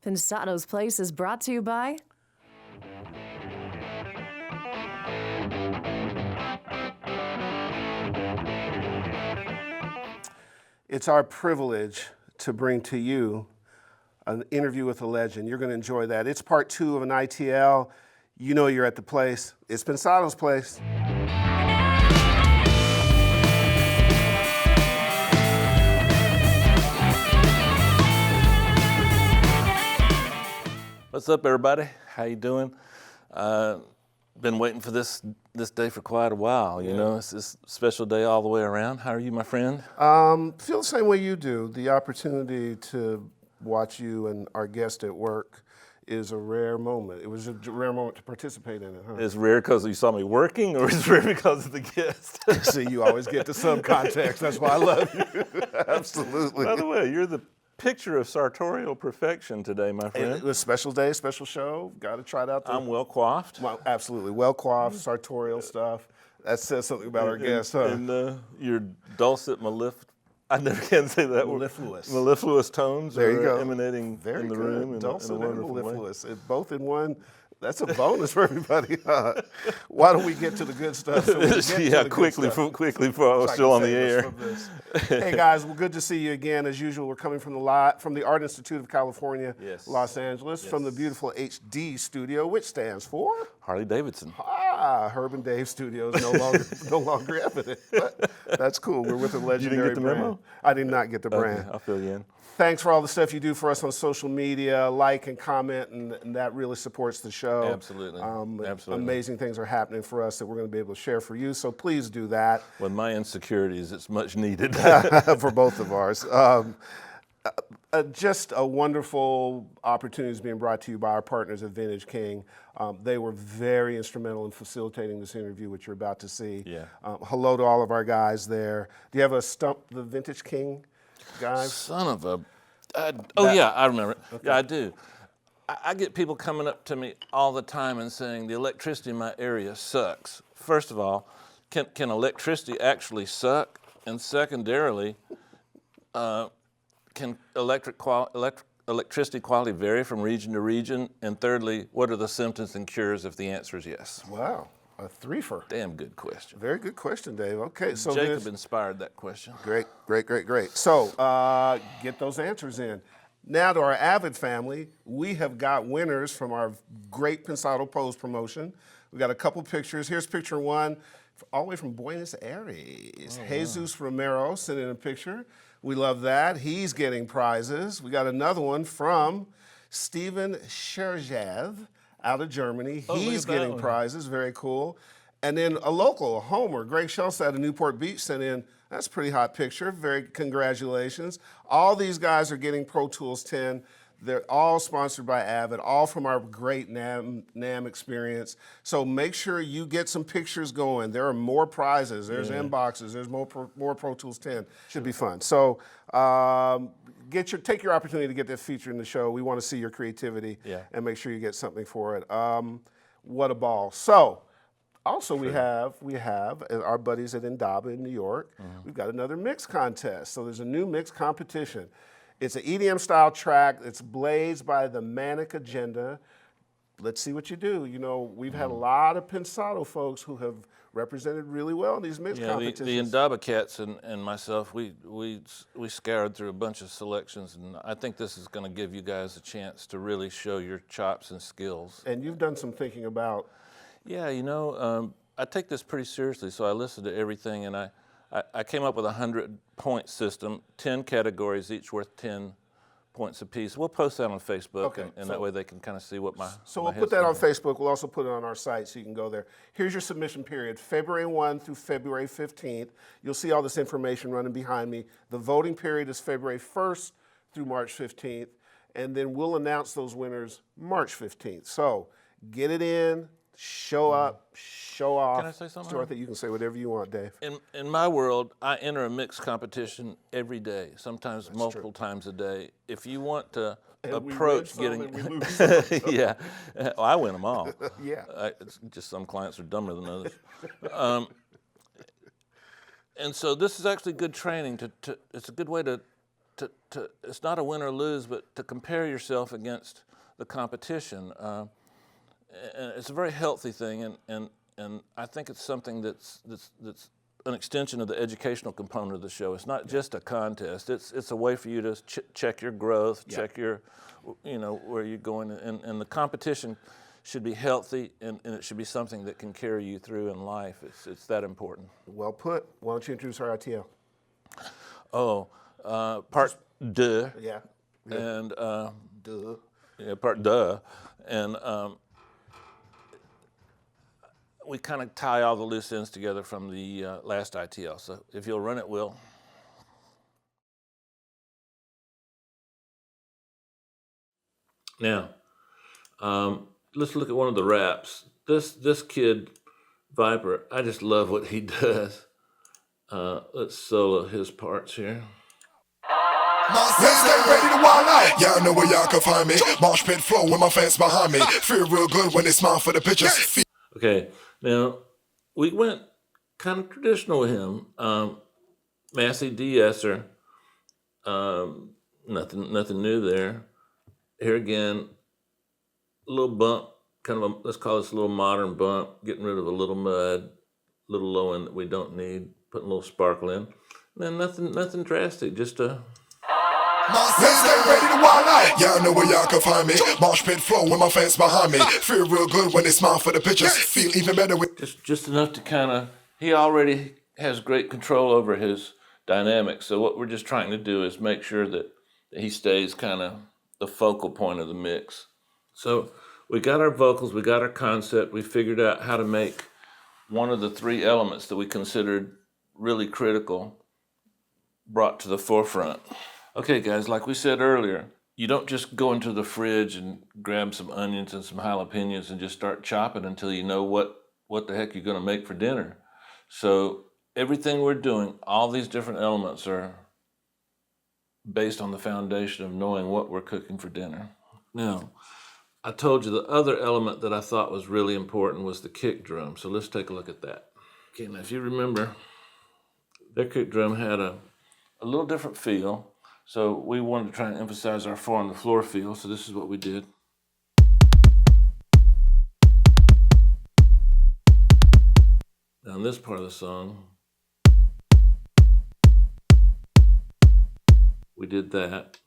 Pensado's Place is brought to you by It's our privilege to bring to you an interview with a legend. You're going to enjoy that. It's part 2 of an ITL. You know you're at the place. It's Pensado's Place. What's up, everybody? How you doing? Been waiting for this day for quite a while. You know, it's this special day all the way around. How are you, my friend? Feel the same way you do. The opportunity to watch you and our guest at work is a rare moment. It was a rare moment to participate in it, huh? It's rare because you saw me working, or it's rare because of the guest? See, you always get to some context. That's why I love you. Absolutely. By the way, you're the picture of sartorial perfection today, my friend. It was a special day, special show. Got to try it out. I'm well coiffed. Well, absolutely. Well coiffed, sartorial stuff. That says something about our guest, huh? And your dulcet I never can say that word. Mellifluous tones there you are go. emanating Very in the good. room Dulcet in a and wonderful way. mellifluous. Both in one. That's a bonus for everybody. Why don't we get to the good stuff? So quickly before I was still on the air. Hey guys, well, good to see you again. As usual, we're coming from the Art Institute of California, Los Angeles, from the beautiful HD studio, which stands for Harley Davidson. Herb and Dave Studios, no longer evident. But that's cool. We're with a legendary get the brand. memo? I did not get the brand. Okay, I'll fill you in. Thanks for all the stuff you do for us on social media. Like and comment, and that really supports the show. Absolutely. Absolutely. Amazing things are happening for us that we're going to be able to share for you, so please do that. With my insecurities, it's much needed. For both of ours. Just a wonderful opportunity is being brought to you by our partners at Vintage King. They were very instrumental in facilitating this interview, which you're about to see. Yeah. Hello to all of our guys there. Do you have a Stump the Vintage King, guys? Son of a... yeah, I remember it. Okay. Yeah, I do. I get people coming up to me all the time and saying, the electricity in my area sucks. First of all, can electricity actually suck? And secondarily, can electricity quality vary from region to region? And thirdly, what are the symptoms and cures if the answer is yes? Wow, a threefer. Damn good question. Very good question, Dave. Okay, so Jacob inspired that question. Great. So get those answers in. Now to our Avid family, we have got winners from our great Pensado Pose promotion. We got a couple pictures. Here's picture 1, all the way from Buenos Aires. Oh, Jesus Romero sent in a picture. We love that. He's getting prizes. We got another one from Steven Sherjev out of Germany. He's getting prizes. Very cool. And then a local, a homer, Greg Schultz out of Newport Beach sent in. That's a pretty hot picture. Very congratulations. All these guys are getting Pro Tools 10. They're all sponsored by Avid, all from our great NAMM experience. So make sure you get some pictures going. There are more prizes. There's inboxes. There's more Pro Tools 10. Should be fun. So take your opportunity to get that feature in the show. We want to see your creativity and make sure you get something for it. What a ball. So also we have our buddies at Indaba in New York. We've got another mix contest. So there's a new mix competition. It's an EDM style track. It's blazed by the Manic Agenda. Let's see what you do. You know, we've had a lot of Pensado folks who have represented really well in these mix competitions. The Indaba cats and myself, we scoured through a bunch of selections, and I think this is going to give you guys a chance to really show your chops and skills. And you've done some thinking about. Yeah, you know, I take this pretty seriously, so I listened to everything, and I came up with a 100-point system, 10 categories, each worth 10 points apiece. We'll post that on Facebook, and that way they can kind of see what my So we'll put that on Facebook. We'll also put it on our site so you can go there. Here's your submission period, February 1 through February 15th. You'll see all this information running behind me. The voting period is February 1st through March 15th, and then we'll announce those winners March 15th. So get it in. Show up, show off. Can I say something? Dorothy, you can say whatever you want, Dave. In my world, I enter a mixed competition every day, sometimes multiple times a day. If you want to approach getting, yeah, well, I win them all. Yeah, it's just some clients are dumber than others. And so this is actually good training. It's a good way to it's not a win or lose, but to compare yourself against the competition. And it's a very healthy thing, and I think it's something that's an extension of the educational component of the show. It's not just a contest. It's a way for you to check your growth, check your, where you're going, and the competition should be healthy, and it should be something that can carry you through in life. It's that important. Well put. Why don't you introduce our ITL? Oh, part deux. Yeah. And Duh. yeah, part deux, and we kind of tie all the loose ends together from the last ITL. So if you'll run it, Will. Now, let's look at one of the raps. This kid, Viper, I just love what he does. Let's solo his parts here. Let's get ready to wild out. Y'all know where y'all can find me. Marsh pit flow with my fans behind me. Feel real good when they smile for the pictures. Okay, now we went kind of traditional with him. Massey de-esser, nothing new there. Here again, a little bump, kind of let's call this a little modern bump, getting rid of a little mud, a little low end that we don't need, putting a little sparkle in. And then nothing drastic, just a... Let's get ready to wild out. Y'all know where y'all can find me. Marsh pit flow with my fans behind me. Feel real good when they smile for the pictures. Feel even better with... Just enough to kind of... He already has great control over his dynamics, so what we're just trying to do is make sure that he stays kind of the focal point of the mix. So we got our vocals, we got our concept, we figured out how to make one of the three elements that we considered really critical brought to the forefront. Okay, guys, like we said earlier, you don't just go into the fridge and grab some onions and some jalapenos and just start chopping until you know what the heck you're going to make for dinner. So everything we're doing, all these different elements are based on the foundation of knowing what we're cooking for dinner. Now, I told you the other element that I thought was really important was the kick drum. So let's take a look at that. Okay, now if you remember, their kick drum had a little different feel. So we wanted to try and emphasize our 4 on the floor feel. So this is what we did. Now in this part of the song, we did that.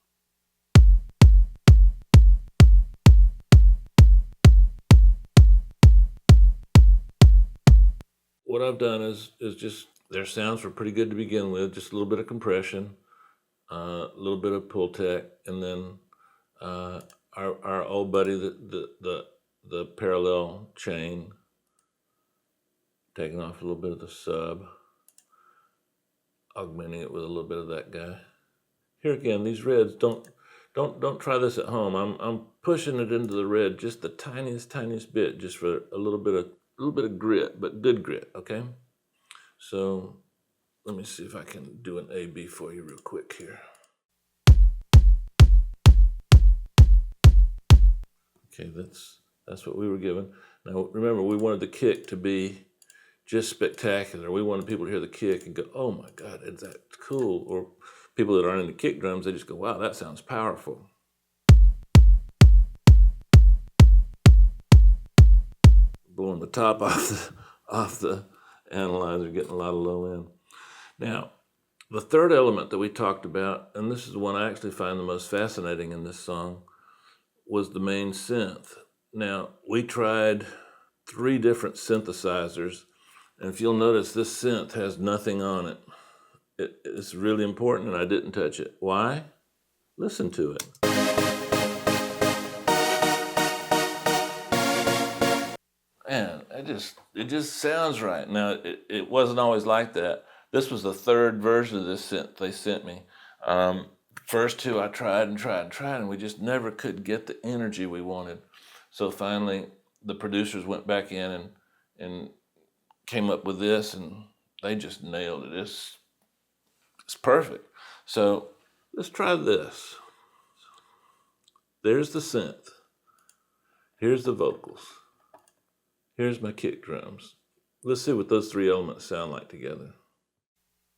What I've done is just, their sounds were pretty good to begin with, just a little bit of compression, a little bit of pull tech, and then our old buddy, the parallel chain, taking off a little bit of the sub, augmenting it with a little bit of that guy. Here again, these reds, don't try this at home. I'm pushing it into the red just the tiniest bit, just for a little bit of grit, but good grit, okay? So let me see if I can do an A-B for you real quick here. Okay, that's what we were given. Now remember, we wanted the kick to be just spectacular. We wanted people to hear the kick and go, oh my God, is that cool? Or people that aren't into kick drums, they just go, wow, that sounds powerful. Blowing the top off the analyzer, getting a lot of low end. Now, the third element that we talked about, and this is the one I actually find the most fascinating in this song, was the main synth. Now, we tried 3 different synthesizers, and if you'll notice, this synth has nothing on it. It's really important, and I didn't touch it. Why? Listen to it. Man, it just sounds right. Now, it wasn't always like that. This was the 3rd version of this synth they sent me. First 2 I tried, and we just never could get the energy we wanted. So finally, the producers went back in and came up with this, and they just nailed it. It's perfect. So let's try this. There's the synth. Here's the vocals. Here's my kick drums. Let's see what those 3 elements sound like together.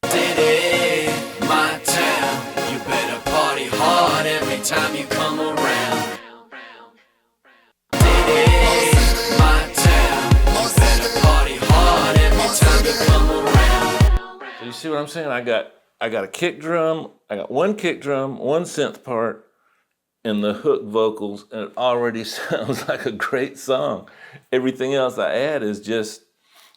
City, my town. You better party hard every time you come around. It my town. You better party hard every time you come around. So you see what I'm saying? I got a kick drum, I got one kick drum, one synth part, and the hook vocals, and it already sounds like a great song. Everything else I add is just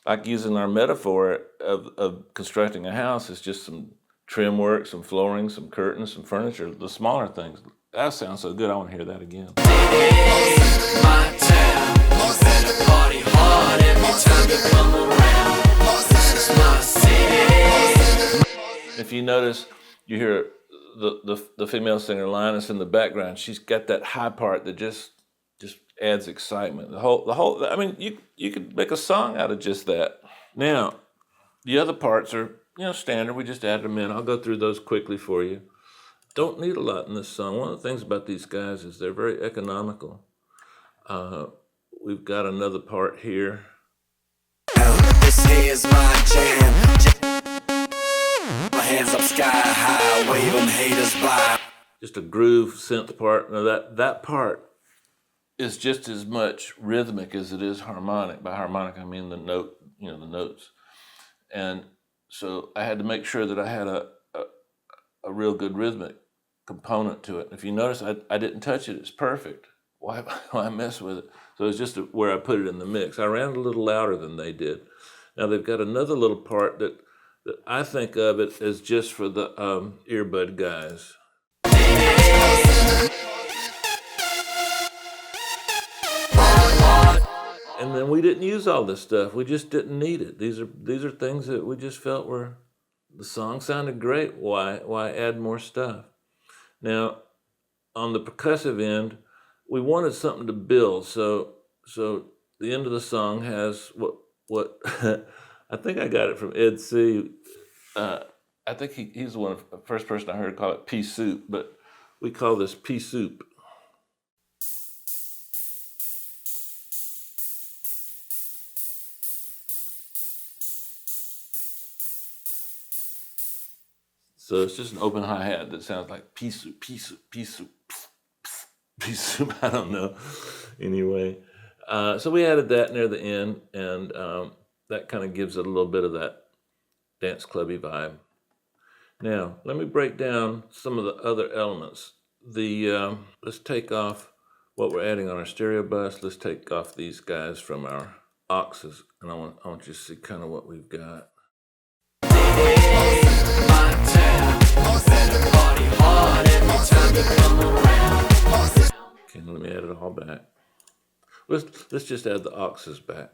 like using our metaphor of constructing a house. Is just some trim work, some flooring, some curtains, some furniture, the smaller things. That sounds so good, I want to hear that again. It's my town. You better party hard every time you come around. This is my city. If you notice, you hear the female singer Linus in the background. She's got that high part that just adds excitement. The whole. I mean, you could make a song out of just that. Now, the other parts are standard. We just added them in. I'll go through those quickly for you. Don't need a lot in this song. One of the things about these guys is they're very economical. We've got another part here. This here's my jam. My hands up sky high, waving haters by. Just a groove synth part. Now that part is just as much rhythmic as it is harmonic. By harmonic, I mean the notes. And so I had to make sure that I had a real good rhythmic component to it. If you notice, I didn't touch it. It's perfect. Why mess with it? So it's just where I put it in the mix. I ran it a little louder than they did. Now they've got another little part that I think of it as just for the earbud guys. And then we didn't use all this stuff. We just didn't need it. These are things that we just felt were, the song sounded great. Why add more stuff? Now, on the percussive end, we wanted something to build. So the end of the song has what I think I got it from Ed C. I think he's the first person I heard call it pea soup, but we call this pea soup. So it's just an open hi-hat that sounds like pea soup, pea soup, pea soup, pea soup, I don't know. Anyway, so we added that near the end, and that kind of gives it a little bit of that dance clubby vibe. Now, let me break down some of the other elements. Let's take off what we're adding on our stereo bus. Let's take off these guys from our auxes, and I want you to see kind of what we've got. Okay, let me add it all back. Let's just add the auxes back.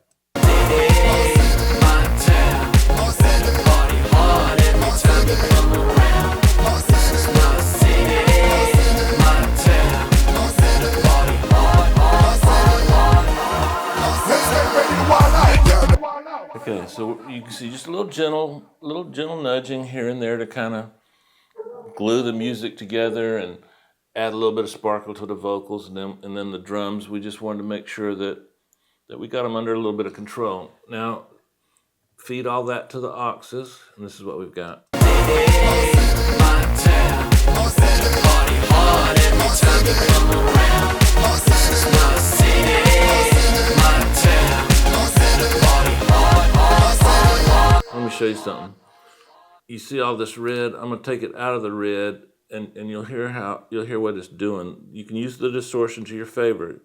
Okay, so you can see just a little gentle nudging here and there to kind of glue the music together and add a little bit of sparkle to the vocals, and then the drums. We just wanted to make sure that we got them under a little bit of control. Now, feed all that to the auxes, and this is what we've got. Let me show you something. You see all this red? I'm gonna take it out of the red, and you'll hear what it's doing. You can use the distortion to your favor.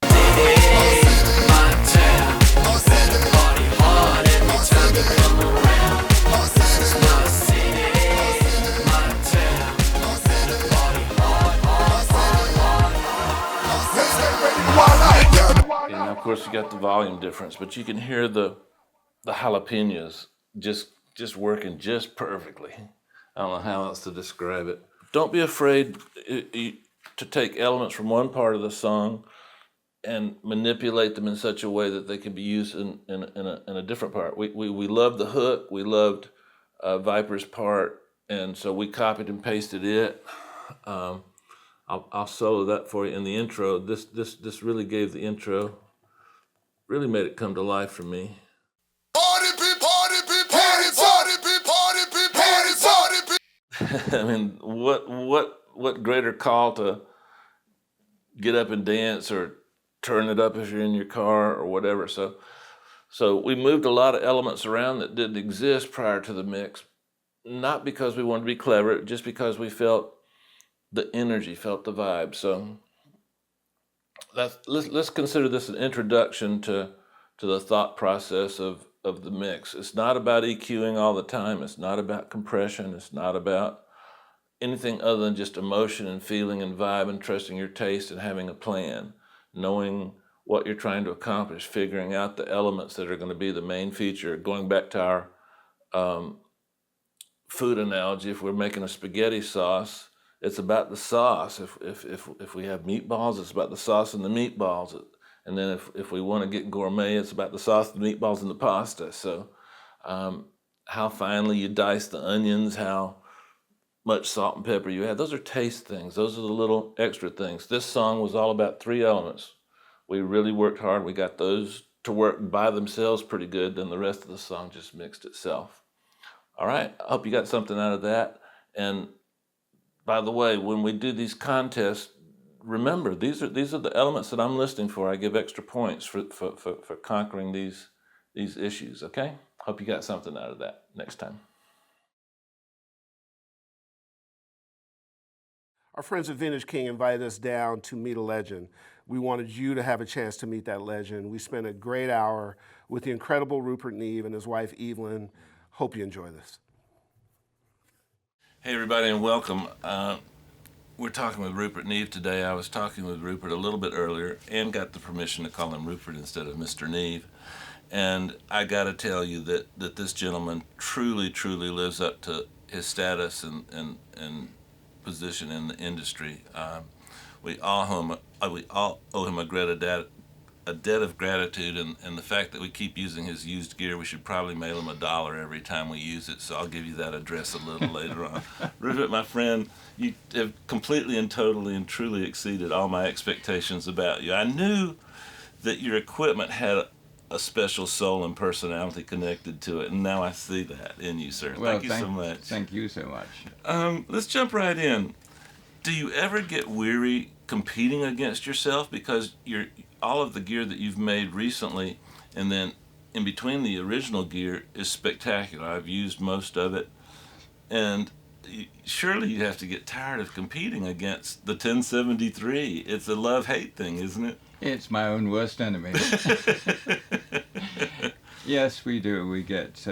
And of course you got the volume difference, but you can hear the jalapenos just working just perfectly. I don't know how else to describe it. Don't be afraid to take elements from one part of the song and manipulate them in such a way that they can be used in a different part. We loved the hook, we loved Viper's part, and so we copied and pasted it. I'll solo that for you in the intro. This really gave the intro, really made it come to life for me. I mean, what greater call to get up and dance or turn it up if you're in your car or whatever. So we moved a lot of elements around that didn't exist prior to the mix, not because we wanted to be clever, just because we felt the energy, felt the vibe. So let's consider this an introduction to the thought process of the mix. It's not about EQing all the time. It's not about compression. It's not about anything other than just emotion and feeling and vibe and trusting your taste and having a plan, knowing what you're trying to accomplish, figuring out the elements that are going to be the main feature. Going back to our food analogy, if we're making a spaghetti sauce, it's about the sauce. If we have meatballs, it's about the sauce and the meatballs. And then if we want to get gourmet, it's about the sauce, the meatballs, and the pasta. So how finely you dice the onions, how much salt and pepper you add, those are taste things. Those are the little extra things. This song was all about 3 elements. We really worked hard. We got those to work by themselves pretty good. Then the rest of the song just mixed itself. All right, I hope you got something out of that. And by the way, when we do these contests, remember, these are the elements that I'm listing for. I give extra points for conquering these issues, okay? Hope you got something out of that next time. Our friends at Vintage King invited us down to meet a legend. We wanted you to have a chance to meet that legend. We spent a great hour with the incredible Rupert Neve and his wife Evelyn. Hope you enjoy this. Hey everybody, and welcome. We're talking with Rupert Neve today. I was talking with Rupert a little bit earlier and got the permission to call him Rupert instead of Mr. Neve. And I got to tell you that this gentleman truly lives up to his status and position in the industry. We all owe him a debt of gratitude, and the fact that we keep using his used gear, we should probably mail him $1 every time we use it. So I'll give you that address a little later on. Rupert, my friend, you have completely and totally and truly exceeded all my expectations about you. I knew that your equipment had a special soul and personality connected to it, and now I see that in you, sir. Well, thank you so much. Thank you so much. Let's jump right in. Do you ever get weary competing against yourself? Because all of the gear that you've made recently, and then in between the original gear, is spectacular. I've used most of it, and surely you have to get tired of competing against the 1073. It's a love-hate thing, isn't it? It's my own worst enemy. Yes, we do. We get,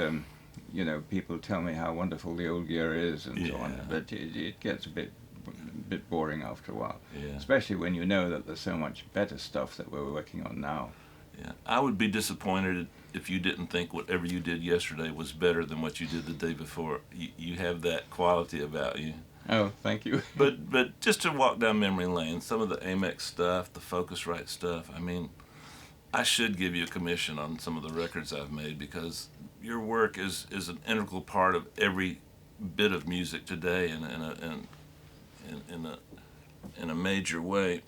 people tell me how wonderful the old gear is and so on, but it gets a bit boring after a while, especially when you know that there's so much better stuff that we're working on now. Yeah, I would be disappointed if you didn't think whatever you did yesterday was better than what you did the day before. You have that quality about you. Oh, thank you. But just to walk down memory lane, some of the Amex stuff, the Focusrite stuff, I mean, I should give you a commission on some of the records I've made, because your work is an integral part of every bit of music today in a major way.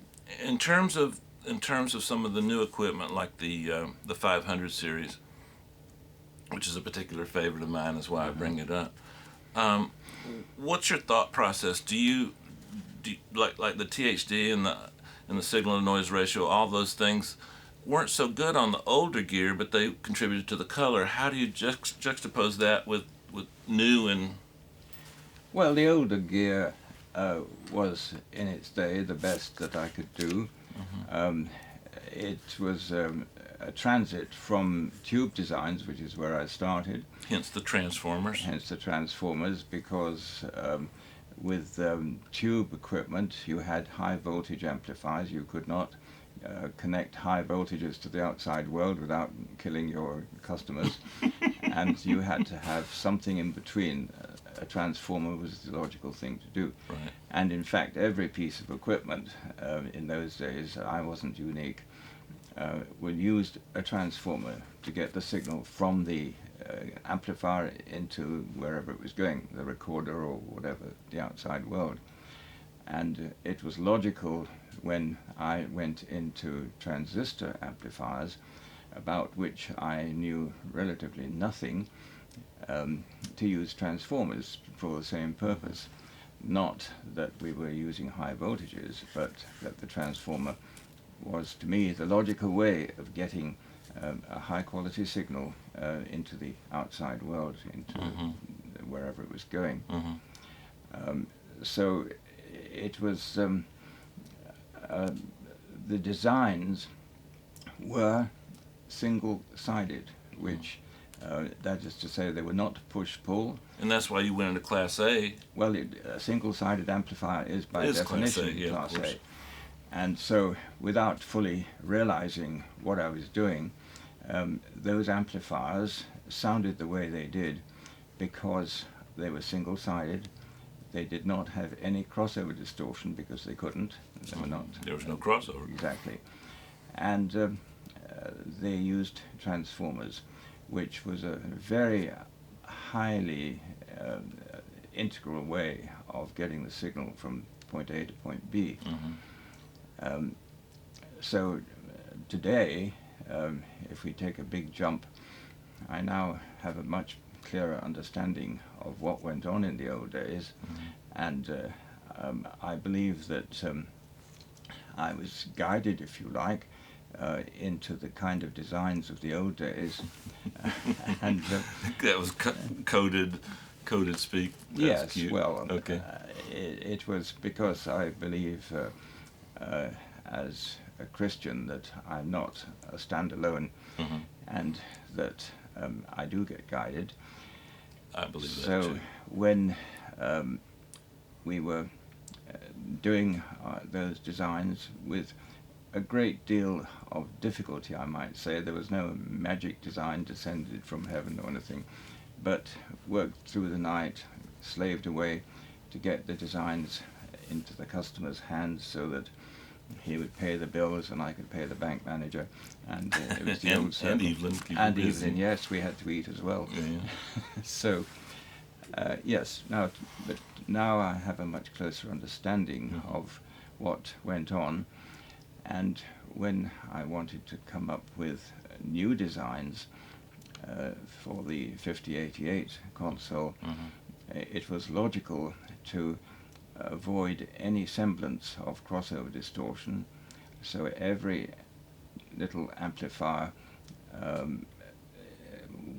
In terms of some of the new equipment, like the 500 series, which is a particular favorite of mine, is why I bring it up. What's your thought process? Do you like the THD and the signal to noise ratio? All those things weren't so good on the older gear, but they contributed to the color. How do you juxtapose that with new and? Well, the older gear was in its day the best that I could do. Mm-hmm. It was a transit from tube designs, which is where I started. Hence the transformers. Because with tube equipment you had high voltage amplifiers. You could not connect high voltages to the outside world without killing your customers. And you had to have something in between. A transformer was the logical thing to do. Right. And in fact, every piece of equipment in those days, I wasn't unique, we used a transformer to get the signal from the amplifier into wherever it was going, the recorder or whatever, the outside world. And it was logical when I went into transistor amplifiers, about which I knew relatively nothing, to use transformers for the same purpose. Not that we were using high voltages, but that the transformer was, to me, the logical way of getting a high quality signal into the outside world, into wherever it was going. So it was, the designs were single-sided, which that is to say they were not push-pull. And that's why you went into Class A. Well, a single-sided amplifier is by definition Class A, yeah, Class of course. A. And so, without fully realizing what I was doing, those amplifiers sounded the way they did because they were single-sided. They did not have any crossover distortion because they couldn't. They were not. There was no crossover. Exactly. And they used transformers, which was a very highly integral way of getting the signal from point A to point B. So today, if we take a big jump, I now have a much clearer understanding of what went on in the old days, and I believe that I was guided, if you like, into the kind of designs of the old days. And That was coded speak. That's yes, cute. well, Okay. it was because I believe, as a Christian, that I'm not a standalone, and that I do get guided. I believe that So too. when we were doing those designs with a great deal of difficulty, I might say. There was no magic design descended from heaven or anything, but worked through the night, slaved away to get the designs into the customer's hands so that he would pay the bills and I could pay the bank manager, and it was the old circle. And Evelyn. keep her And busy. Evelyn, yes, we had to eat as well. Yeah. So, yes, but now I have a much closer understanding of what went on, and when I wanted to come up with new designs for the 5088 console, it was logical to avoid any semblance of crossover distortion, so every little amplifier,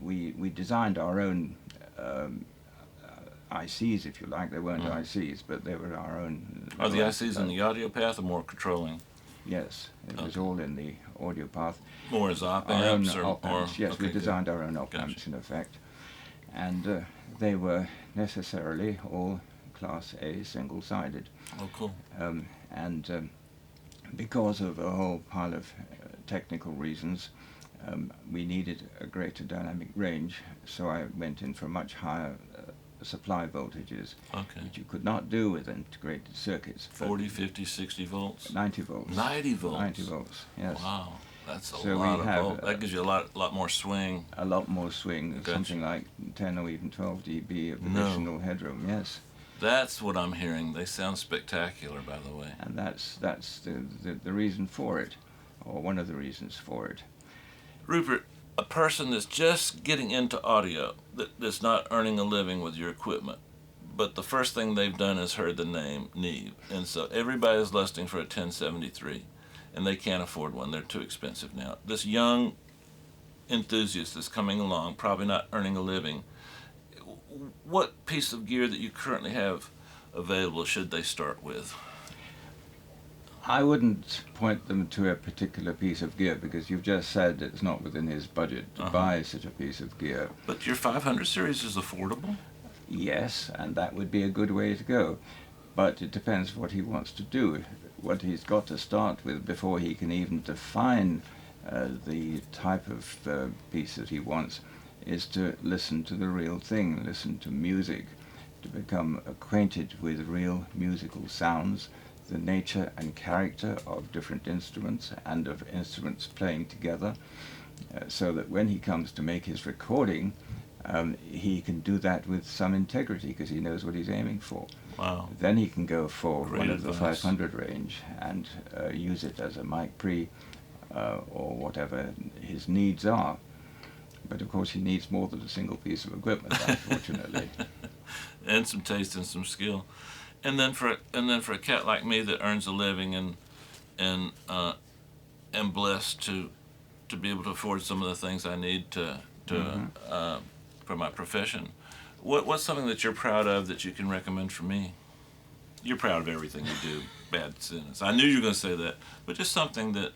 we designed our own ICs, if you like. They weren't ICs, but they were our own. Are the ICs in the audio path or more controlling? Yes, it was all in the audio path. More as op Our own amps or op amps, yes, okay, we good. designed our own op Gotcha. amps in effect. And they were necessarily all Class A single-sided. Oh, cool. And because of a whole pile of technical reasons, we needed a greater dynamic range, so I went in for much higher supply voltages, Okay. which you could not do with integrated circuits. but 40, 50, 60 volts? 90 volts. 90 volts? 90 volts, yes. Wow. That's a So we lot of have, volts. That gives you a lot more swing. A lot more swing, Gotcha. something like 10 or even 12 dB of No. additional headroom, yes. That's what I'm hearing. They sound spectacular, by the way. And that's the reason for it, or one of the reasons for it. Rupert, a person that's just getting into audio, that's not earning a living with your equipment, but the first thing they've done is heard the name Neve. And so everybody's lusting for a 1073, and they can't afford one. They're too expensive now. This young enthusiast that's coming along, probably not earning a living, what piece of gear that you currently have available should they start with? I wouldn't point them to a particular piece of gear, because you've just said it's not within his budget to buy such a piece of gear. But your 500 series is affordable? Yes, and that would be a good way to go. But it depends what he wants to do. What he's got to start with before he can even define the type of piece that he wants is to listen to the real thing, listen to music, to become acquainted with real musical sounds, the nature and character of different instruments and of instruments playing together, so that when he comes to make his recording, he can do that with some integrity because he knows what he's aiming for. Wow. Then he can go for Great one of the advice. 500 range and use it as a mic pre or whatever his needs are. But of course, he needs more than a single piece of equipment, unfortunately. And some taste and some skill. And then for a cat like me that earns a living and am blessed to be able to afford some of the things I need to for my profession. What's something that you're proud of that you can recommend for me? You're proud of everything you do. Bad sentence. I knew you were going to say that, but just something that.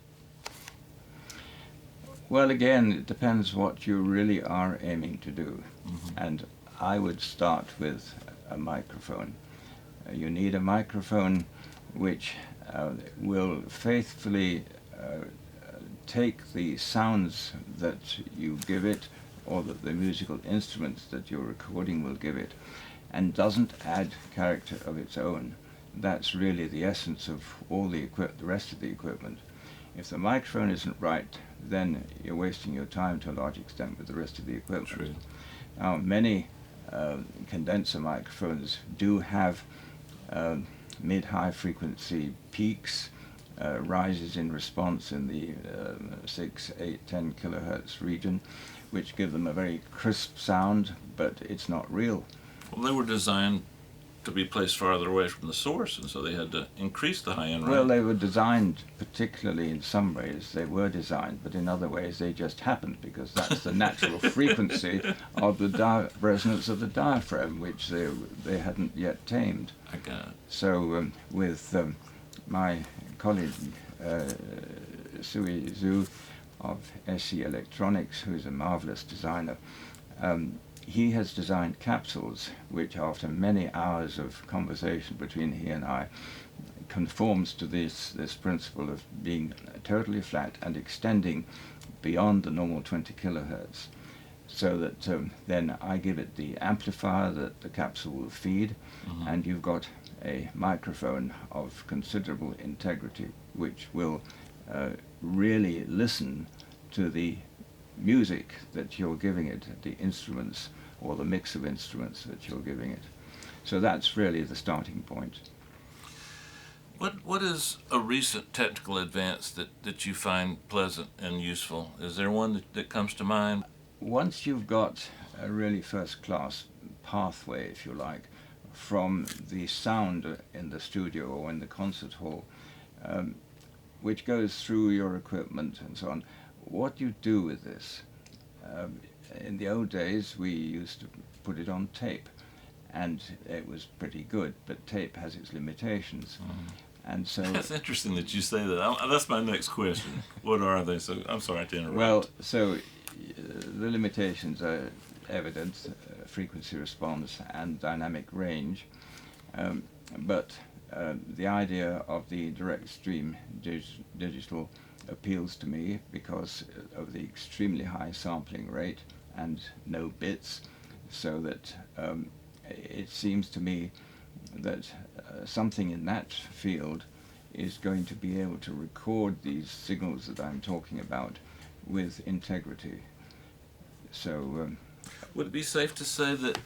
Well, again, it depends what you really are aiming to do. And I would start with a microphone. You need a microphone which will faithfully take the sounds that you give it, or that the musical instruments that you're recording will give it, and doesn't add character of its own. That's really the essence of all the rest of the equipment. If the microphone isn't right, then you're wasting your time to a large extent with the rest of the equipment. True. Now, many condenser microphones do have mid-high frequency peaks, rises in response in the 6, 8, 10 kilohertz region, which give them a very crisp sound, but it's not real. Well, they were designed to be placed farther away from the source, and so they had to increase the high end range. Well, they were designed, particularly in some ways, they were designed, but in other ways they just happened, because that's the natural frequency of the resonance of the diaphragm, which they hadn't yet tamed. I got it. So with my colleague Sui Zhu of SE Electronics, who's a marvelous designer, he has designed capsules which, after many hours of conversation between he and I, conforms to this principle of being totally flat and extending beyond the normal 20 kilohertz, so that then I give it the amplifier that the capsule will feed, and you've got a microphone of considerable integrity which will really listen to the music that you're giving it, the instruments or the mix of instruments that you're giving it. So that's really the starting point. What is a recent technical advance that you find pleasant and useful? Is there one that comes to mind? Once you've got a really first-class pathway, if you like, from the sound in the studio or in the concert hall, which goes through your equipment and so on, what you do with this? In the old days, we used to put it on tape, and it was pretty good, but tape has its limitations. And so That's interesting that you say that. That's my next question. What are they? So I'm sorry to interrupt. well, so the limitations are evident, frequency response and dynamic range, but the idea of the direct stream digital appeals to me because of the extremely high sampling rate and no bits, so that it seems to me that something in that field is going to be able to record these signals that I'm talking about with integrity. So would it be safe to say that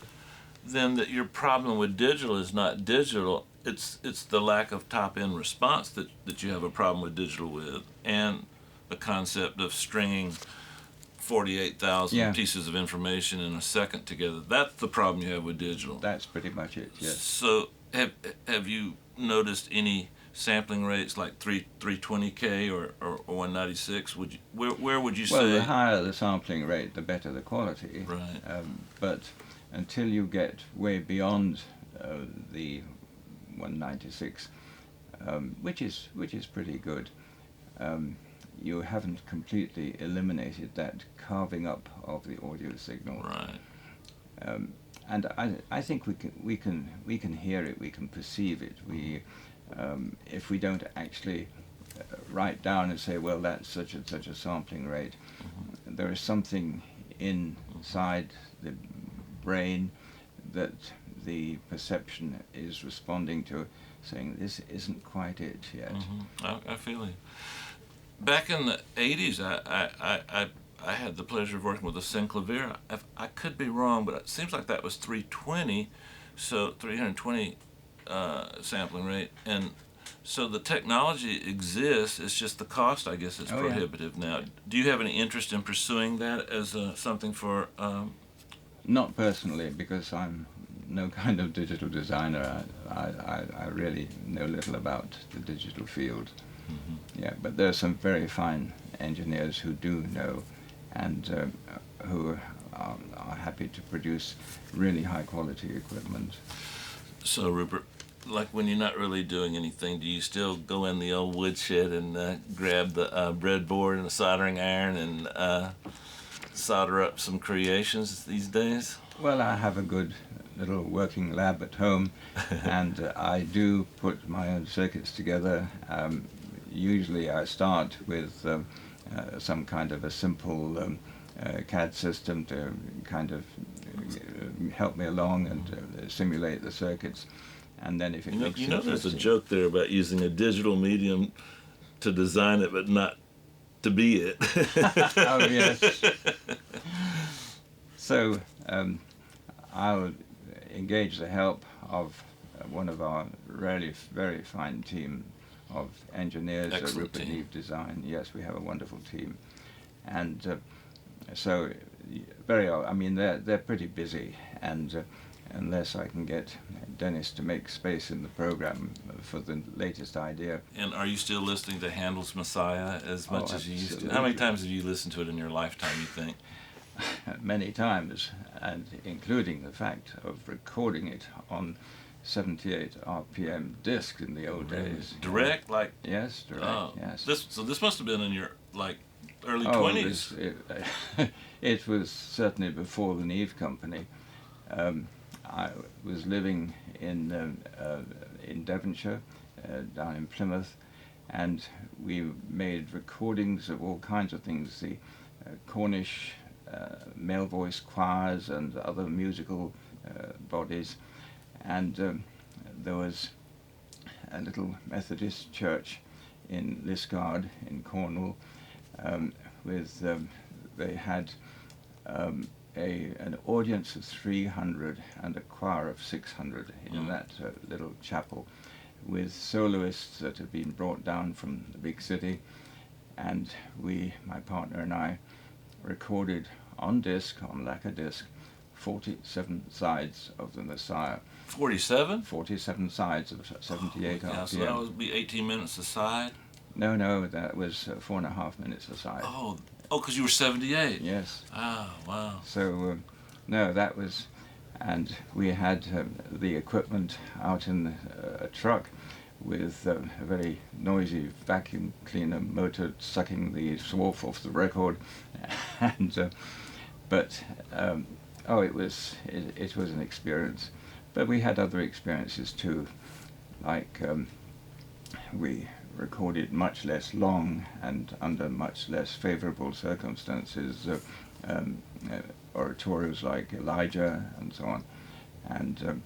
then that your problem with digital is not digital, it's the lack of top-end response that you have a problem with digital with, and the concept of stringing 48,000 pieces of information in a second together? That's the problem you have with digital. that's pretty much it, yes. So have you noticed any sampling rates like 320K or 196? Where would you Well, say? the higher the sampling rate, the better the quality. Right. But until you get way beyond the 196, which is pretty good, you haven't completely eliminated that carving up of the audio signal. Right. And I think we can hear it, we can perceive it. We if we don't actually write down and say, well, that's such and such a sampling rate, there is something inside the brain that the perception is responding to, saying this isn't quite it yet. I feel you. Back in the 80s, I had the pleasure of working with a synclavier. I could be wrong, but it seems like that was 320, so 320 sampling rate. And So the technology exists. It's just the cost, I guess, is Oh, yeah. prohibitive now. Do you have any interest in pursuing that as something for? Not personally, because I'm no kind of digital designer. I really know little about the digital field. Yeah, but there are some very fine engineers who do know, and who are happy to produce really high quality equipment. So, Rupert, like when you're not really doing anything, do you still go in the old woodshed and grab the breadboard and a soldering iron and solder up some creations these days? Well, I have a good little working lab at home, and I do put my own circuits together. Usually I start with some kind of a simple CAD system to kind of help me along and simulate the circuits. And then if it looks You know, there's a interesting- joke there about using a digital medium to design it, but not to be it. Oh, yes. So I'll engage the help of one of our really very fine team of engineers at Excellent Rupert team. Neve Design. Yes, we have a wonderful team. And so I mean, they're pretty busy, and unless I can get Dennis to make space in the program for the latest idea. And are you still listening to Handel's Messiah as much Oh, as you used to? absolutely. How many times have you listened to it in your lifetime, you think? Many times, and including the fact of recording it on 78 RPM disc in the old days. Direct, like, Yes, direct, oh, yes. so this must have been in your, like, early Oh, 20s. it was certainly before the Neve Company. I was living in Devonshire, down in Plymouth, and we made recordings of all kinds of things, the Cornish male voice choirs and other musical bodies. And there was a little Methodist church in Liskeard in Cornwall they had an audience of 300 and a choir of 600 in that little chapel, with soloists that had been brought down from the big city. And my partner and I, recorded on disc, on lacquer disc, 47 sides of the Messiah. 47? 47 sides of 78 Yeah, so RPM. that would be 18 minutes a side? No, that was 4.5 minutes a side. Oh, because you were 78. Yes. Oh, wow. So, no, that was, and we had the equipment out in a truck with a very noisy vacuum cleaner motor sucking the swarf off the record, and it was an experience. But we had other experiences too, like we recorded much less long and under much less favorable circumstances, oratorios like Elijah and so on. And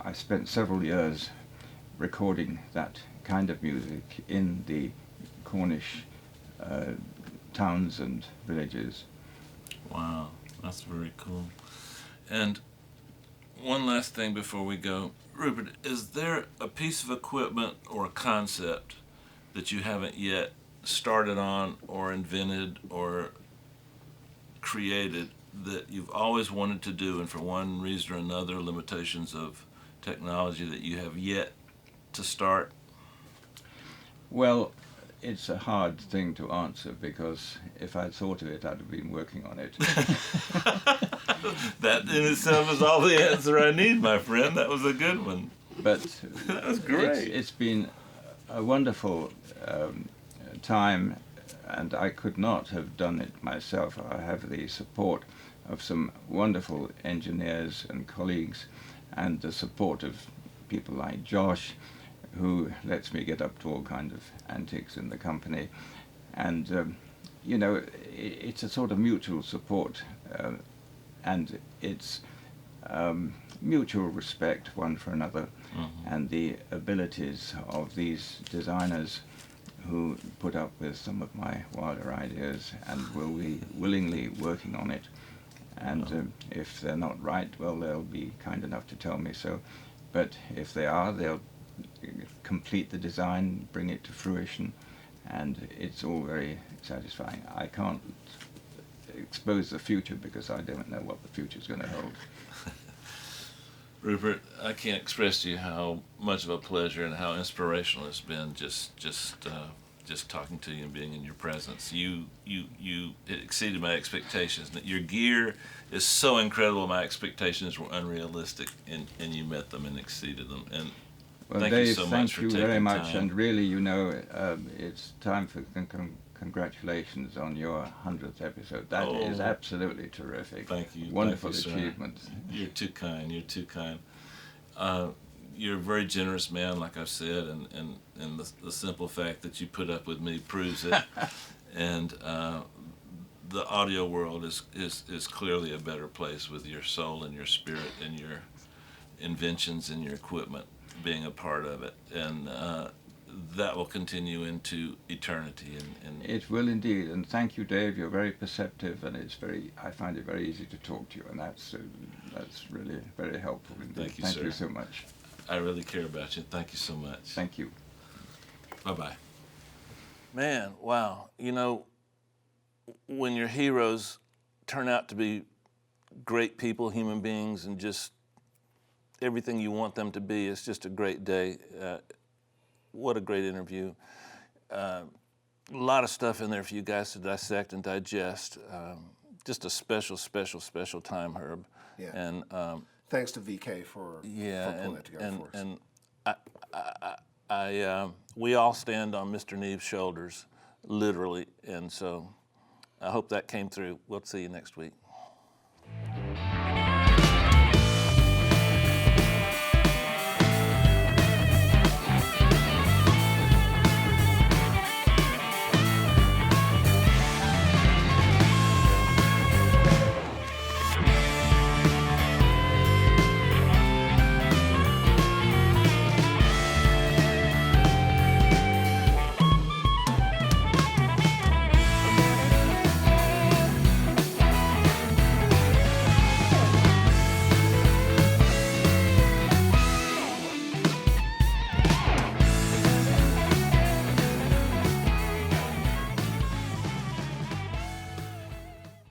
I spent several years recording that kind of music in the Cornish towns and villages. Wow, that's very cool. And one last thing before we go. Rupert, is there a piece of equipment or a concept that you haven't yet started on or invented or created that you've always wanted to do, and for one reason or another, limitations of technology, that you have yet to start? Well, it's a hard thing to answer, because if I'd thought of it, I'd have been working on it. That in itself is all the answer I need, my friend. That was a good one. But That was great. It's been a wonderful time, and I could not have done it myself. I have the support of some wonderful engineers and colleagues, and the support of people like Josh, who lets me get up to all kinds of antics in the company. And it's a sort of mutual support, and it's mutual respect one for another, and the abilities of these designers who put up with some of my wilder ideas and will be willingly working on it. And if they're not right, well, they'll be kind enough to tell me so. But if they are, they'll complete the design, bring it to fruition, and it's all very satisfying. I can't expose the future because I don't know what the future is going to hold. Rupert, I can't express to you how much of a pleasure and how inspirational it's been just talking to you and being in your presence. It exceeded my expectations. Your gear is so incredible. My expectations were unrealistic, and you met them and exceeded them. And Well, thank Dave, you so much thank for you taking very much, time. and really, you know, it's time for congratulations on your 100th episode. That is absolutely terrific. Thank you. Wonderful Thank you, sir. achievement. You're too kind. You're too kind. You're a very generous man, like I've said, and the simple fact that you put up with me proves it. And the audio world is clearly a better place with your soul and your spirit and your inventions and your equipment being a part of it. And that will continue into eternity. And It will indeed, and thank you, Dave. You're very perceptive, and I find it very easy to talk to you, and that's really very helpful indeed. Thank you, Thank sir. you so much. I really care about you. Thank you so much. Thank you. Bye-bye. Man, wow. You know, when your heroes turn out to be great people, human beings, and just everything you want them to be, it's just a great day. What a great interview. A lot of stuff in there for you guys to dissect and digest. Just a special, special, special time, Herb. Yeah. And Thanks to VK for pulling that together for us. And we all stand on Mr. Neve's shoulders, literally, and so I hope that came through. We'll see you next week.